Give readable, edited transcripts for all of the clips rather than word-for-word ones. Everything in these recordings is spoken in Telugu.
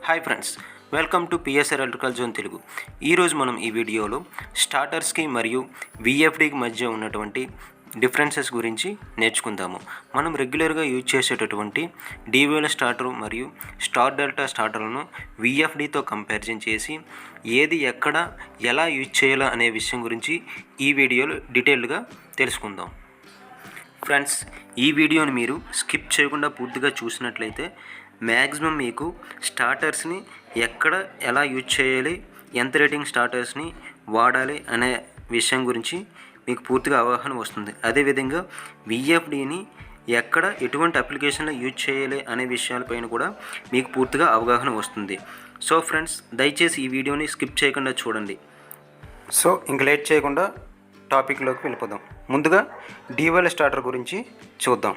Hi friends, welcome to PSR electrical zone Telugu. ఈరోజు మనం ఈ వీడియోలో స్టార్టర్స్కి మరియు విఎఫ్డికి మధ్య ఉన్నటువంటి డిఫరెన్సెస్ గురించి నేర్చుకుందాము. మనం రెగ్యులర్గా యూజ్ చేసేటటువంటి DOL స్టార్టర్ మరియు స్టార్-డెల్టా స్టార్టర్లను విఎఫ్డితో కంపారిజన్ చేసి ఏది ఎక్కడ ఎలా యూజ్ చేయాలో అనే విషయం గురించి ఈ వీడియోలో డీటెయిల్డ్గా తెలుసుకుందాం. ఫ్రెండ్స్, ఈ వీడియోని మీరు స్కిప్ చేయకుండా పూర్తిగా చూసినట్లయితే మ్యాక్సిమం మీకు స్టార్టర్స్ని ఎక్కడ ఎలా యూజ్ చేయాలి, ఎంత రేటింగ్ స్టార్టర్స్ని వాడాలి అనే విషయం గురించి మీకు పూర్తిగా అవగాహన వస్తుంది. అదేవిధంగా విఎఫ్డిని ఎక్కడ ఎటువంటి అప్లికేషన్లో యూజ్ చేయాలి అనే విషయాలపైన కూడా మీకు పూర్తిగా అవగాహన వస్తుంది. సో ఫ్రెండ్స్, దయచేసి ఈ వీడియోని స్కిప్ చేయకుండా చూడండి. సో ఇంక లేట్ చేయకుండా టాపిక్లోకి వెళ్ళిపోదాం. ముందుగా DOL స్టార్టర్ గురించి చూద్దాం.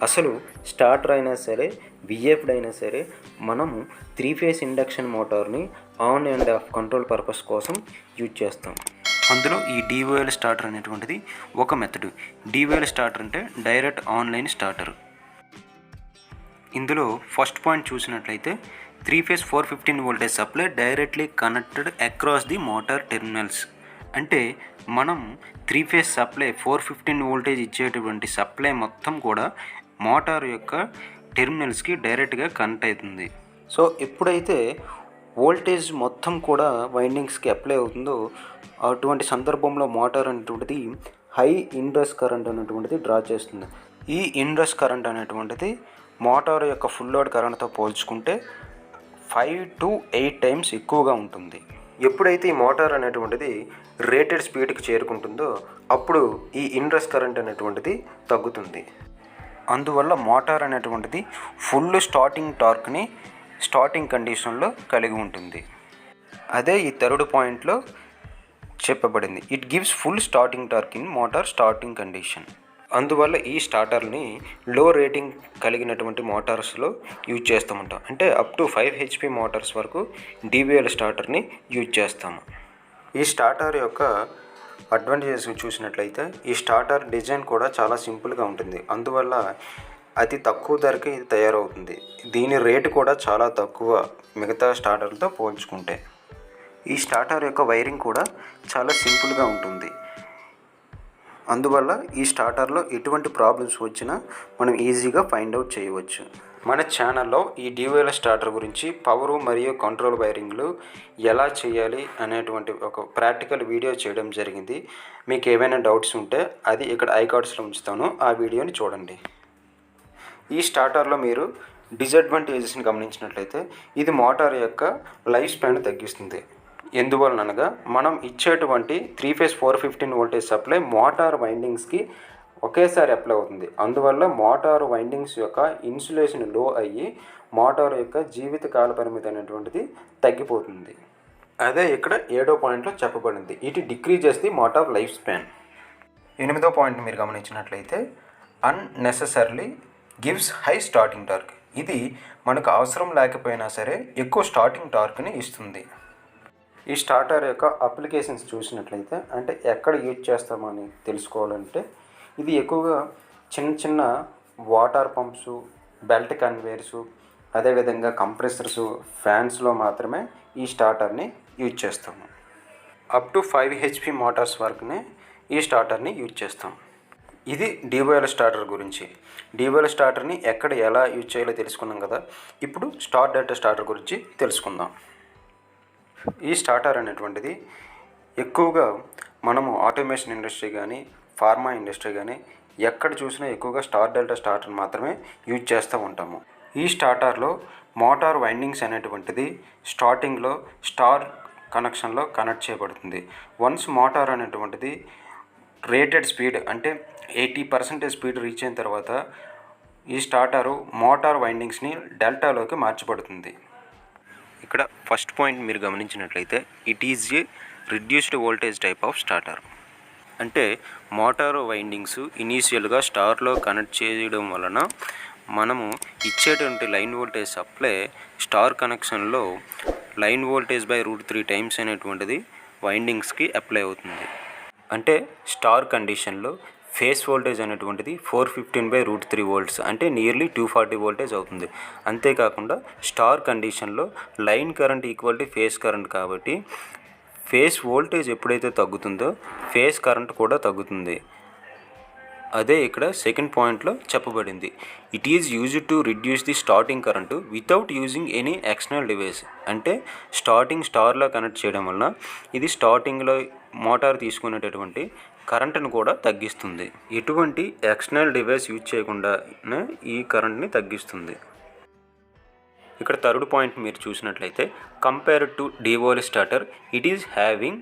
అసలు స్టార్టర్ అయినా సరే విఎఫ్డి అయినా సరే మనము 3-ఫేజ్ ఇండక్షన్ మోటార్ని on and off control purpose కోసం యూజ్ చేస్తాం. అందులో ఈ DOL స్టార్టర్ అనేటువంటిది ఒక మెథడ్. DOL స్టార్టర్ అంటే డైరెక్ట్ ఆన్లైన్ స్టార్టర్. ఇందులో ఫస్ట్ పాయింట్ చూసినట్లయితే three phase 415 voltage supply directly connected across the motor terminals. అంటే మనం 3-ఫేజ్ సప్లై 415 వోల్టేజ్ ఇచ్చేటువంటి సప్లై మొత్తం కూడా మోటార్ యొక్క టెర్మినల్స్కి డైరెక్ట్గా కనెక్ట్ అవుతుంది. సో ఎప్పుడైతే వోల్టేజ్ మొత్తం కూడా వైండింగ్స్కి అప్లై అవుతుందో అటువంటి సందర్భంలో మోటార్ అనేటువంటిది హై ఇన్రష్ కరెంట్ అనేటువంటిది డ్రా చేస్తుంది. ఈ ఇన్రష్ కరెంట్ అనేటువంటిది మోటార్ యొక్క ఫుల్ లోడ్ కరెంట్తో పోల్చుకుంటే 5 to 8 టైమ్స్ ఎక్కువగా ఉంటుంది. ఎప్పుడైతే ఈ మోటార్ అనేటువంటిది రేటెడ్ స్పీడ్కి చేరుకుంటుందో అప్పుడు ఈ ఇన్రష్ కరెంట్ అనేటువంటిది తగ్గుతుంది. అందువల్ల మోటార్ అనేటువంటిది ఫుల్ స్టార్టింగ్ టార్క్ని స్టార్టింగ్ కండిషన్లో కలిగి ఉంటుంది. అదే ఈ థర్డ్ పాయింట్లో చెప్పబడింది. It gives full starting torque in motor starting condition. అందువల్ల ఈ స్టార్టర్ని లో రేటింగ్ కలిగినటువంటి మోటార్స్లో యూజ్ చేస్తామంటాం. అంటే అప్ టు 5 HP మోటార్స్ వరకు DOL స్టార్టర్ని యూజ్ చేస్తాము. ఈ స్టార్టర్ యొక్క అడ్వాంటేజెస్ చూసినట్లయితే ఈ స్టార్టర్ డిజైన్ కూడా చాలా సింపుల్గా ఉంటుంది. అందువల్ల అతి తక్కువ ధరకి ఇది తయారవుతుంది. దీని రేటు కూడా చాలా తక్కువ మిగతా స్టార్టర్లతో పోల్చుకుంటే. ఈ స్టార్టర్ యొక్క వైరింగ్ కూడా చాలా సింపుల్గా ఉంటుంది. అందువల్ల ఈ స్టార్టర్లో ఎటువంటి ప్రాబ్లమ్స్ వచ్చినా మనం ఈజీగా ఫైండ్ అవుట్ చేయవచ్చు. మన ఛానల్లో ఈ DOL స్టార్టర్ గురించి పవరు మరియు కంట్రోల్ వైరింగ్లు ఎలా చేయాలి అనేటువంటి ఒక ప్రాక్టికల్ వీడియో చేయడం జరిగింది. మీకు ఏవైనా డౌట్స్ ఉంటే అది ఇక్కడ ఐకార్డ్స్లో ఉంచుతాను, ఆ వీడియోని చూడండి. ఈ స్టార్టర్లో మీరు డిసడ్వాంటేజెస్ని గమనించినట్లయితే ఇది మోటార్ యొక్క లైఫ్ స్పాన్ తగ్గిస్తుంది. ఎందువలనగా మనం ఇచ్చేటువంటి 3-ఫేజ్ 415 వోల్టేజ్ సప్లై మోటార్ వైండింగ్స్కి ఒకేసారి అప్లై అవుతుంది. అందువల్ల మోటార్ వైండింగ్స్ యొక్క ఇన్సులేషన్ లో అయ్యి మోటార్ యొక్క జీవిత కాల పరిమితి అనేటువంటిది తగ్గిపోతుంది. అదే ఇక్కడ 7వ పాయింట్లో చెప్పబడింది. It decreases the motor life span. 8వ పాయింట్ మీరు గమనించినట్లయితే unnecessarily gives high starting torque. ఇది మనకు అవసరం లేకపోయినా సరే ఎక్కువ స్టార్టింగ్ టార్క్ని ఇస్తుంది. ఈ స్టార్టర్ యొక్క అప్లికేషన్స్ చూసినట్లయితే అంటే ఎక్కడ యూజ్ చేస్తామని తెలుసుకోవాలంటే ఇది ఎక్కువగా చిన్న చిన్న వాటర్ పంప్స్, బెల్ట్ కన్వేయర్స్, అదేవిధంగా కంప్రెసర్స్, ఫ్యాన్స్లో మాత్రమే ఈ స్టార్టర్ని యూజ్ చేస్తాము. అప్ టు 5 HP మోటార్స్ వరకునే ఈ స్టార్టర్ని యూజ్ చేస్తాం. ఇది DOL స్టార్టర్ గురించి. DOL స్టార్టర్ని ఎక్కడ ఎలా యూజ్ చేయాలో తెలుసుకున్నాం కదా. ఇప్పుడు స్టార్-డెల్టా స్టార్టర్ గురించి తెలుసుకుందాం. ఈ స్టార్టర్ అనేటువంటిది ఎక్కువగా మనము ఆటోమేషన్ ఇండస్ట్రీ కానీ ఫార్మా ఇండస్ట్రీ కానీ ఎక్కడ చూసినా ఎక్కువగా స్టార్-డెల్టా స్టార్టర్ మాత్రమే యూజ్ చేస్తూ ఉంటాము. ఈ స్టార్టర్లో మోటార్ వైండింగ్స్ అనేటువంటిది స్టార్టింగ్లో స్టార్ కనెక్షన్లో కనెక్ట్ చేయబడుతుంది. వన్స్ మోటార్ అనేటువంటిది రేటెడ్ స్పీడ్ అంటే 80% స్పీడ్ రీచ్ అయిన తర్వాత ఈ స్టార్టరు మోటార్ వైండింగ్స్ని డెల్టాలోకి మార్చబడుతుంది. ఇక్కడ ఫస్ట్ పాయింట్ మీరు గమనించినట్లయితే it is a reduced voltage type of starter. అంటే మోటార్ వైండింగ్స్ ఇనీషియల్గా స్టార్లో కనెక్ట్ చేయడం వలన మనము ఇచ్చేటువంటి లైన్ వోల్టేజ్ సప్లై స్టార్ కనెక్షన్లో లైన్ వోల్టేజ్ బై √3 టైమ్స్ అనేటువంటిది వైండింగ్స్కి అప్లై అవుతుంది. అంటే స్టార్ కండిషన్లో ఫేస్ వోల్టేజ్ అనేటువంటిది 415/√3 volts అంటే నియర్లీ 240 వోల్టేజ్ అవుతుంది. అంతేకాకుండా స్టార్ కండిషన్లో line current equal to phase current కాబట్టి ఫేస్ వోల్టేజ్ ఎప్పుడైతే తగ్గుతుందో ఫేస్ కరెంట్ కూడా తగ్గుతుంది. అదే ఇక్కడ సెకండ్ పాయింట్లో చెప్పబడింది. It is used to reduce the starting current without using any external device. అంటే స్టార్టింగ్ స్టార్లో కనెక్ట్ చేయడం వలన ఇది స్టార్టింగ్లో మోటార్ తీసుకునేటటువంటి కరెంటును కూడా తగ్గిస్తుంది. ఎటువంటి ఎక్స్టర్నల్ డివైస్ యూజ్ చేయకుండానే ఈ కరెంట్ని తగ్గిస్తుంది. ఇక్కడ థర్డ్ పాయింట్ మీరు చూసినట్లయితే compared to DOL Starter it is having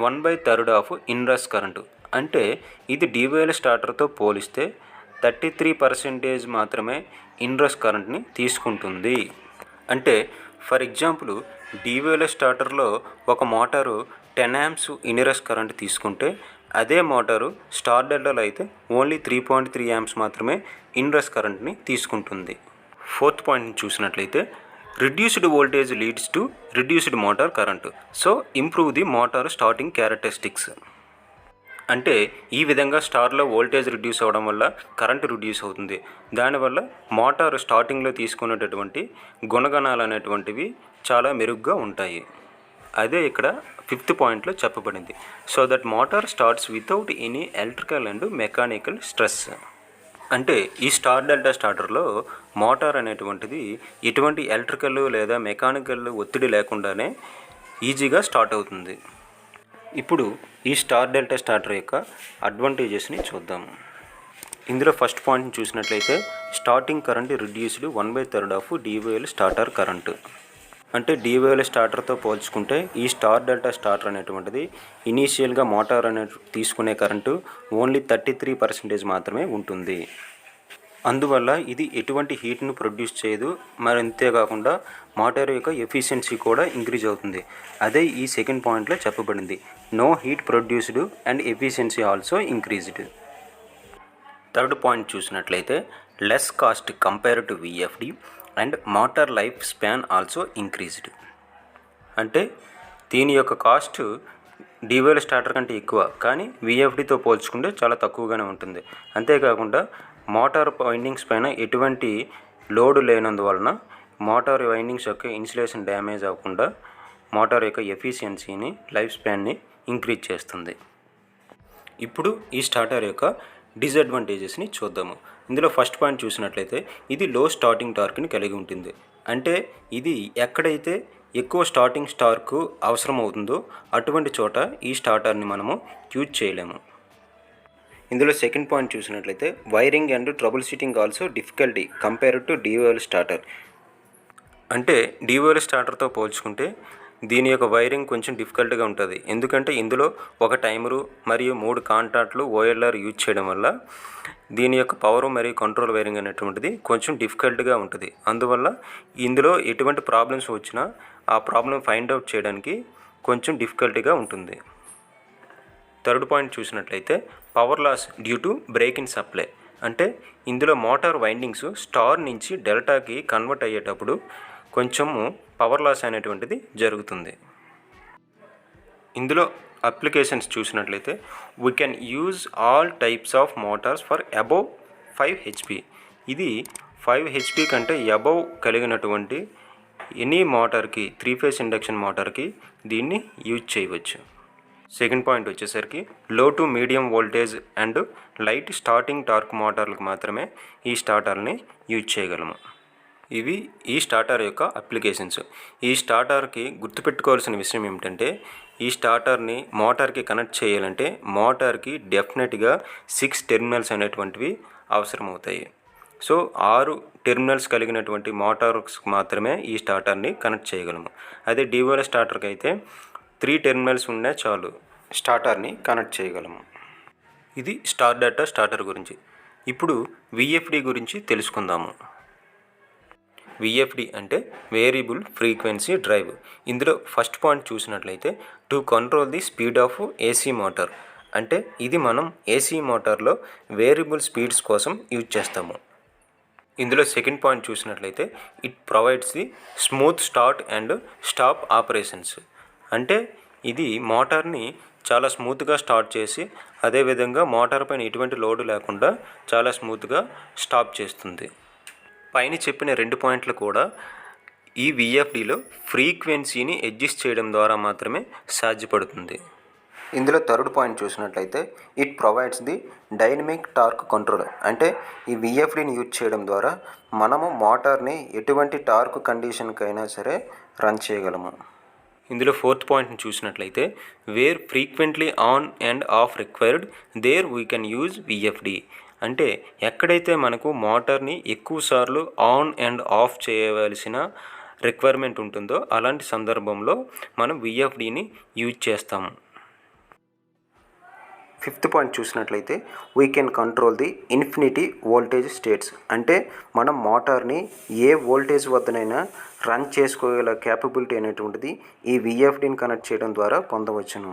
1/3 of inrush current. అంటే ఇది DOL స్టార్టర్తో పోలిస్తే 33% మాత్రమే ఇన్రష్ కరెంట్ని తీసుకుంటుంది. అంటే ఫర్ ఎగ్జాంపుల్ DOL స్టార్టర్లో ఒక మోటారు 10 amps ఇన్రష్ కరెంట్ తీసుకుంటే అదే మోటారు స్టార్-డెల్టాలో అయితే ఓన్లీ 3.3 amps మాత్రమే ఇన్రష్ కరెంట్ని తీసుకుంటుంది. ఫోర్త్ పాయింట్ని చూసినట్లయితే reduced voltage leads to reduced motor current. So improve the motor starting characteristics. అంటే ఈ విధంగా స్టార్లో వోల్టేజ్ రిడ్యూస్ అవ్వడం వల్ల కరెంటు రిడ్యూస్ అవుతుంది. దానివల్ల మోటార్ స్టార్టింగ్లో తీసుకునేటటువంటి గుణగణాలు అనేటువంటివి చాలా మెరుగ్గా ఉంటాయి. అదే ఇక్కడ ఫిఫ్త్ పాయింట్లో చెప్పబడింది. So that motor starts without any electrical and mechanical stress. అంటే ఈ స్టార్-డెల్టా స్టార్టర్లో మోటార్ అనేటువంటిది ఎటువంటి ఎలక్ట్రికల్ లేదా మెకానికల్ ఒత్తిడి లేకుండానే ఈజీగా స్టార్ట్ అవుతుంది. ఇప్పుడు ఈ స్టార్-డెల్టా స్టార్టర్ యొక్క అడ్వాంటేజెస్ని చూద్దాము. ఇందులో ఫస్ట్ పాయింట్ని చూసినట్లయితే starting current reduced 1/3 of DOL starter current. అంటే DOL స్టార్టర్తో పోల్చుకుంటే ఈ స్టార్-డెల్టా స్టార్టర్ అనేటువంటిది ఇనీషియల్గా మోటార్ తీసుకునే కరెంటు ఓన్లీ 33% మాత్రమే ఉంటుంది. అందువల్ల ఇది ఎటువంటి హీట్ను ప్రొడ్యూస్ చేయదు. మరి అంతేకాకుండా మోటార్ యొక్క ఎఫిషియన్సీ కూడా ఇంక్రీజ్ అవుతుంది. అదే ఈ సెకండ్ పాయింట్లో చెప్పబడింది. No heat produced and efficiency also increased. Third point చూసినట్లయితే less cost compare to VFD and motor life span also increased. అంటే దీని యొక్క కాస్ట్ DOL స్టార్టర్ కంటే ఎక్కువ, కానీ VFDతో పోల్చుకుంటే చాలా తక్కువగానే ఉంటుంది. అంతేకాకుండా మోటార్ వైండింగ్స్ పైన ఎటువంటి లోడ్ లేనందువలన మోటార్ వైండింగ్స్ యొక్క ఇన్సులేషన్ డ్యామేజ్ అవ్వకుండా మోటార్ యొక్క ఎఫిషియన్సీని లైఫ్ స్పాన్ని ఇంక్రీజ్ చేస్తుంది. ఇప్పుడు ఈ స్టార్టర్ యొక్క డిసడ్వాంటేజెస్ని చూద్దాము. ఇందులో ఫస్ట్ పాయింట్ చూసినట్లయితే ఇది లో స్టార్టింగ్ టార్క్ని కలిగి ఉంటుంది. అంటే ఇది ఎక్కడైతే ఎక్కువ స్టార్టింగ్ టార్క్ అవసరం అవుతుందో అటువంటి చోట ఈ స్టార్టర్ని మనము యూజ్ చేయలేము. ఇందులో సెకండ్ పాయింట్ చూసినట్లయితే wiring and trouble shooting also difficulty compared to DOL starter. అంటే DOL స్టార్టర్తో పోల్చుకుంటే దీని యొక్క వైరింగ్ కొంచెం డిఫికల్ట్గా ఉంటుంది. ఎందుకంటే ఇందులో ఒక టైమరు మరియు 3 కాంటాక్ట్లు OLR యూజ్ చేయడం వల్ల దీని యొక్క పవర్ మరియు కంట్రోల్ వైరింగ్ అనేటువంటిది కొంచెం డిఫికల్ట్గా ఉంటుంది. అందువల్ల ఇందులో ఎటువంటి ప్రాబ్లమ్స్ వచ్చినా ఆ ప్రాబ్లం ఫైండ్ అవుట్ చేయడానికి కొంచెం డిఫికల్టీగా ఉంటుంది. థర్డ్ పాయింట్ చూసినట్లయితే power loss due to break in supply. అంటే ఇందులో మోటార్ వైండింగ్స్ స్టార్ నుంచి డెల్టాకి కన్వర్ట్ అయ్యేటప్పుడు కొంచెము పవర్ లాస్ అనేటువంటిది జరుగుతుంది. ఇందులో అప్లికేషన్స్ చూసినట్లయితే we can use all types of motors for above 5 HP. ఇది 5 HP కంటే అబవ్ కలిగినటువంటి ఎనీ మోటార్కి 3 phase ఇండక్షన్ మోటార్కి దీన్ని యూజ్ చేయవచ్చు. సెకండ్ పాయింట్ వచ్చేసరికి low to medium voltage and light starting torque మోటార్లకు మాత్రమే ఈ స్టార్టర్ని యూజ్ చేయగలము. ఇవి ఈ స్టార్టర్ యొక్క అప్లికేషన్స్. ఈ స్టార్టర్కి గుర్తుపెట్టుకోవాల్సిన విషయం ఏమిటంటే ఈ స్టార్టర్ని మోటార్కి కనెక్ట్ చేయాలంటే మోటార్కి డెఫినెట్గా 6 టెర్మినల్స్ అనేటువంటివి అవసరమవుతాయి. సో 6 టెర్మినల్స్ కలిగినటువంటి మోటార్స్ మాత్రమే ఈ స్టార్టర్ని కనెక్ట్ చేయగలము. అదే DOL స్టార్టర్కి అయితే 3 టెర్మినల్స్ ఉన్నా చాలు స్టార్టర్ని కనెక్ట్ చేయగలము. ఇది స్టార్-డెల్టా స్టార్టర్ గురించి. ఇప్పుడు VFD గురించి తెలుసుకుందాము. VFD అంటే వేరియబుల్ ఫ్రీక్వెన్సీ డ్రైవ్. ఇందులో ఫస్ట్ పాయింట్ చూసినట్లయితే to control the speed of AC motor. అంటే ఇది మనం AC మోటార్లో వేరియబుల్ స్పీడ్స్ కోసం యూజ్ చేస్తాము. ఇందులో సెకండ్ పాయింట్ చూసినట్లయితే it provides the smooth start and stop operations. అంటే ఇది మోటార్ని చాలా స్మూత్గా స్టార్ట్ చేసి అదేవిధంగా మోటార్ పైన ఎటువంటి లోడు లేకుండా చాలా స్మూత్గా స్టాప్ చేస్తుంది. పైన చెప్పిన 2 పాయింట్లు కూడా ఈ VFDలో ఫ్రీక్వెన్సీని అడ్జస్ట్ చేయడం ద్వారా మాత్రమే సాధ్యపడుతుంది. ఇందులో థర్డ్ పాయింట్ చూసినట్లయితే it provides the dynamic torque control. అంటే ఈ VFDని యూజ్ చేయడం ద్వారా మనము మోటార్ని ఎటువంటి టార్క్ కండిషన్కైనా సరే రన్ చేయగలము. ఇందులో ఫోర్త్ పాయింట్ని చూసినట్లయితే where frequently on and off required there we can use VFD. అంటే ఎక్కడైతే మనకు మోటార్ని ఎక్కువసార్లు ఆన్ అండ్ ఆఫ్ చేయవలసిన రిక్వైర్మెంట్ ఉంటుందో అలాంటి సందర్భంలో మనం VFDని యూజ్ చేస్తాము. ఫిఫ్త్ పాయింట్ చూసినట్లయితే we can control the infinity voltage states. అంటే మనం మోటార్ని ఏ వోల్టేజ్ వద్దనైనా రన్ చేసుకోగల క్యాపబిలిటీ అనేటువంటిది ఈ VFDని కనెక్ట్ చేయడం ద్వారా పొందవచ్చును.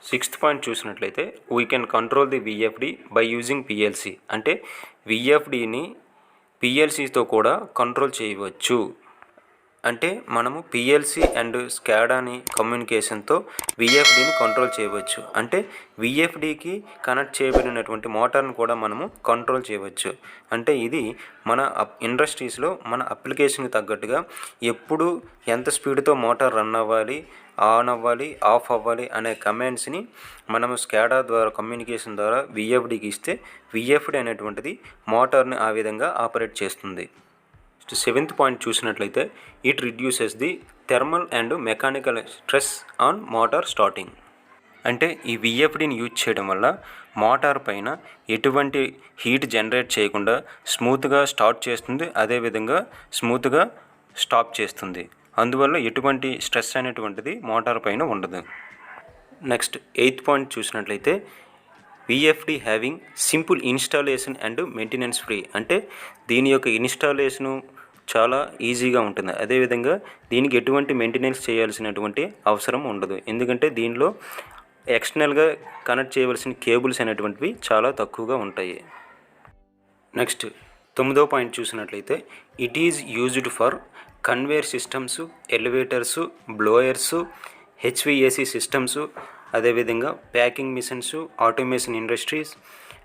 సిక్స్త్ పాయింట్ చూసినట్లయితే we can control the VFD by using PLC. అంటే VFDని PLCతో కూడా కంట్రోల్ చేయవచ్చు. అంటే మనము PLC అండ్ స్కాడాని కమ్యూనికేషన్తో VFDని కంట్రోల్ చేయవచ్చు. అంటే VFDకి కనెక్ట్ చేయబడినటువంటి మోటార్ని కూడా మనము కంట్రోల్ చేయవచ్చు. అంటే ఇది మన ఇండస్ట్రీస్లో మన అప్లికేషన్కి తగ్గట్టుగా ఎప్పుడు ఎంత స్పీడ్తో మోటార్ రన్ అవ్వాలి, ఆన్ అవ్వాలి, ఆఫ్ అవ్వాలి అనే కమాండ్స్ని మనము స్కాడా ద్వారా కమ్యూనికేషన్ ద్వారా VFDకి ఇస్తే VFD అనేటువంటిది మోటార్ని ఆ విధంగా ఆపరేట్ చేస్తుంది. సెవెంత్ పాయింట్ చూసినట్లయితే it reduces the thermal and mechanical stress on motor starting. అంటే ఈ VFDని యూజ్ చేయడం వల్ల మోటార్ పైన ఎటువంటి హీట్ జనరేట్ చేయకుండా స్మూత్గా స్టార్ట్ చేస్తుంది, అదేవిధంగా స్మూత్గా స్టాప్ చేస్తుంది. అందువల్ల ఎటువంటి స్ట్రెస్ అనేటువంటిది మోటార్ పైన ఉండదు. నెక్స్ట్ ఎయిత్ పాయింట్ చూసినట్లయితే VFD having simple installation and maintenance free. అంటే దీని యొక్క ఇన్స్టాలేషను చాలా ఈజీగా ఉంటుంది. అదేవిధంగా దీనికి ఎటువంటి మెయింటెనెన్స్ చేయాల్సినటువంటి అవసరం ఉండదు. ఎందుకంటే దీనిలో ఎక్స్టర్నల్గా కనెక్ట్ చేయవలసిన కేబుల్స్ అనేటువంటివి చాలా తక్కువగా ఉంటాయి. నెక్స్ట్ 9వ పాయింట్ చూసినట్లయితే it is used for conveyor systems, elevators, blowers, HVAC systems, అదేవిధంగా packing machines, automation industries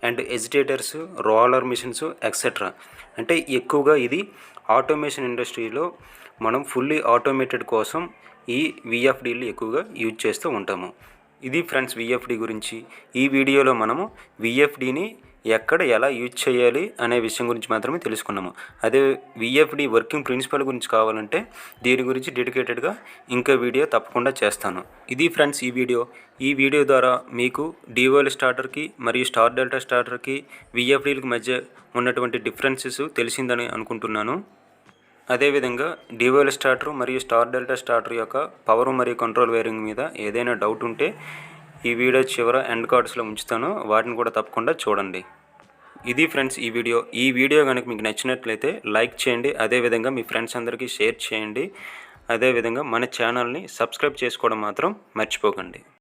and agitators, roller machines etcetera. అంటే ఎక్కువగా ఇది ఆటోమేషన్ ఇండస్ట్రీలో మనం ఫుల్లీ ఆటోమేటెడ్ కోసం ఈ VFDలు ఎక్కువగా యూజ్ చేస్తూ ఉంటాము. ఇది ఫ్రెండ్స్ VFD గురించి. ఈ వీడియోలో మనము VFDని ఎక్కడ ఎలా యూజ్ చేయాలి అనే విషయం గురించి మాత్రమే తెలుసుకున్నాము. అదే VFD వర్కింగ్ ప్రిన్సిపల్ గురించి కావాలంటే దీని గురించి డెడికేటెడ్గా ఇంకా వీడియో తప్పకుండా చేస్తాను. ఇది ఫ్రెండ్స్ ఈ వీడియో ద్వారా మీకు DOL స్టార్టర్కి మరియు స్టార్-డెల్టా స్టార్టర్కి VFDలకు మధ్య ఉన్నటువంటి డిఫరెన్సెస్ తెలిసిందని అనుకుంటున్నాను. అదేవిధంగా DOL స్టార్టర్ మరియు స్టార్-డెల్టా స్టార్టర్ యొక్క పవర్ మరియు కంట్రోల్ వైరింగ్ మీద ఏదైనా డౌట్ ఉంటే ఈ వీడియో చివర ఎండ్ కార్డ్స్లో ఉంచుతాను, వాటిని కూడా తప్పకుండా చూడండి. ఇది ఫ్రెండ్స్ ఈ వీడియో కనుక మీకు నచ్చినట్లయితే లైక్ చేయండి, అదేవిధంగా మీ ఫ్రెండ్స్ అందరికీ షేర్ చేయండి, అదేవిధంగా మన ఛానల్ని సబ్స్క్రైబ్ చేసుకోవడం మాత్రం మర్చిపోకండి.